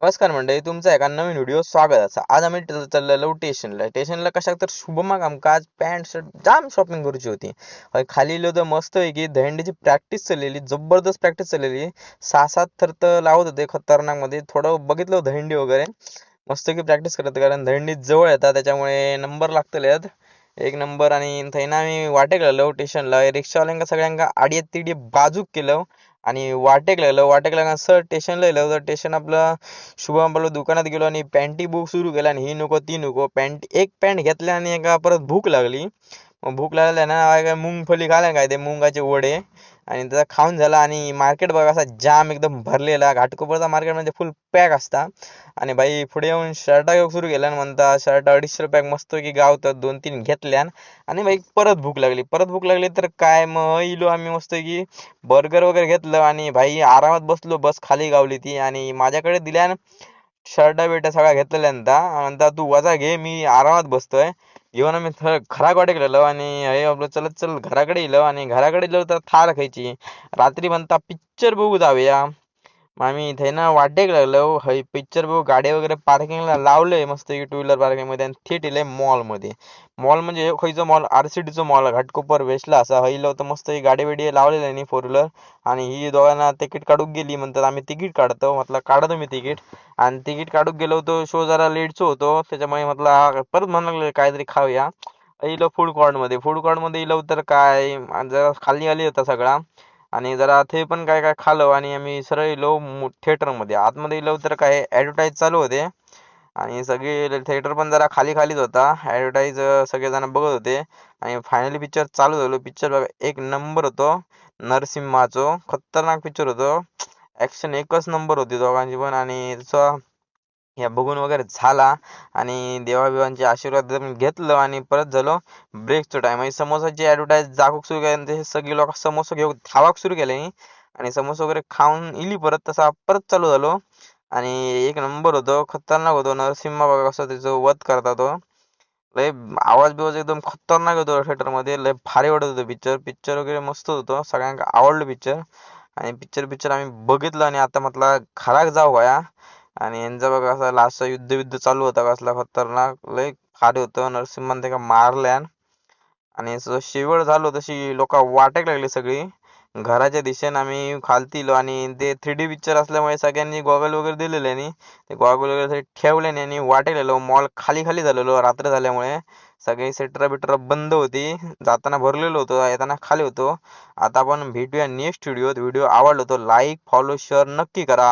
नमस्कार मंडळी, तुमचं एका नवीन व्हिडिओ स्वागत असा. आज आम्ही चाललेलो स्टेशनला कशाक तर शुभमक आमका आज पॅन्ट शर्ट जाम शॉपिंग करूची होती. खाली इलो तर मस्त आहे की दहीहंडीची प्रॅक्टिस चाललेली, जबरदस्त प्रॅक्टिस चाललेली. 6-7 थर तर लावत होते खतरनाक मध्ये. थोडं बघितलं दहीहंडी वगैरे मस्त की प्रॅक्टिस करत, कारण दहीहंडी जवळ येतात त्याच्यामुळे नंबर लागतले एक नंबर. आणि थंयना आम्ही वाटेक लागलो स्टेशनला. रिक्षावाल्यांका सगळ्यांका आडी तिडी बाजूक केलं आणि वाटेक लागला सर स्टेशनला येलो तर स्टेशन आपलं शुभम आपलं दुकानात गेलो आणि पॅन्टी बुक सुरू केला आणि ही नको ती नको पॅन्ट. एक पॅन्ट घेतल्या आणि एका परत भूक लागली. मग भूक लागल्या ना काय मुंगफली खाल्या काय ते मुंगाचे वडे, आणि त्याचा खाऊन झाला. आणि मार्केट बघा असा जाम एकदम भरलेला. घाटकोपरचा मार्केट म्हणजे फुल पॅक असता. आणि बाई पुढे येऊन शर्टा घेऊन सुरू केल्या आणि म्हणता शर्ट 250 रुपयाक मस्त की गावतात. 2-3 घेतल्या आणि बाई परत भूक लागली तर काय मग इलो आम्ही मस्त की बर्गर वगैरे घेतलं आणि भाई आरामात बसलो. बस खाली गावली ती आणि माझ्याकडे दिल्या शर्टा बिर्टा सगळ्या घेतलेल्यांता. म्हणता तू वजा घे, मी आरामात बसतोय. घेऊन आम्ही घराकडे गेलेलो आणि हे आपलं चलत चल घराकडे गेलो. आणि घराकडे गेलो तर थार खायची. रात्री म्हणता पिक्चर बघू जाऊया. मग आम्ही इथे ना वाटेक लागलो. हय पिक्चर बघू गाडी वगैरे पार्किंगला लावलंय मस्त की टू व्हीलर पार्किंग मध्ये, आणि थेट इले मॉल मध्ये. मॉल म्हणजे खयचो मॉल, आरसीटीचो मॉल घाटकोपर वेस्टला असा. हयलो तर मस्त ही गाडी बिडी लावलेली नाही फोर व्हीलर. आणि ही दोघांना तिकीट काढूक गेली. म्हणतात आम्ही तिकीट काढतो. म्हटलं काढतो मी तिकीट. आणि तिकीट काढूक गेलो होतो, शो जरा लेटचो होतो त्याच्यामुळे म्हटलं परत म्हणलं लागलं काहीतरी खाऊया. इलो फूड कोर्ट मध्ये इलो तर काय जरा खाली आली होता सगळा. आणि जरा ते पण काय काय खाल्लं आणि आम्ही सरळ इलो थिएटर मध्ये. आतमध्ये इलो तर काय ऍडव्हर्टाईज चालू होते. आणि सगळे थिएटर पण जरा खाली खालीच होता. ऍडव्हर्टाईज सगळेजण बघत होते. आणि फायनली पिक्चर चालू झालो. पिक्चर बघा एक नंबर होतो. नरसिम्हाचो खतरनाक पिक्चर होतो. ऍक्शन एकच नंबर होती दोघांची पण. आणि तसं या बघून वगैरे झाला आणि देवाबिवांचे आशीर्वाद घेतलं आणि परत झालो ब्रेकचा टाइम. आणि समोसाची ऍडव्हर्टाईज दाखवूक सुरू केली आणि ते सगळे लोक समोसा घेऊन धावाक सुरू केले. आणि समोसा वगैरे खाऊन इली परत, तसा परत चालू झालो. आणि एक नंबर होतो, खतरनाक होतो. नरसिंहा बघा कसं त्याचं वध करता तो. लय आवाज बिवाज एकदम खतरनाक होतो थिएटर मध्ये. लय भारी वाटत होतं पिक्चर. पिक्चर वगैरे मस्त होतं, सगळ्यांना आवडलं पिक्चर. आणि पिक्चर पिक्चर आम्ही बघितलं आणि आता म्हटलं घराक जाऊ गया. आणि यांचा बघा असं लास्ट युद्ध चालू होता कसला खतरनाक. लय भारी होतं. नरसिंहाने त्याला मारल्यान आणि शेवट झालो तशी लोक वाटेक लागली सगळी. घराच्या दिशेने आम्ही खालतीलो आणि ते 3D पिक्चर असल्यामुळे सगळ्यांनी गॉगल वगैरे दिलेले नाही. ते गॉगल वगैरे ठेवले नाही आणि वाटेक लागलो. मॉल खाली खाली झालेलो रात्र झाल्यामुळे. सगळी सेटर बिटर बंद होती. जाताना भरलेलो होतो, येताना खाली होतो. आता आपण भेटूया नेक्स्ट व्हिडिओ आवडलो तर लाईक फॉलो शेअर नक्की करा.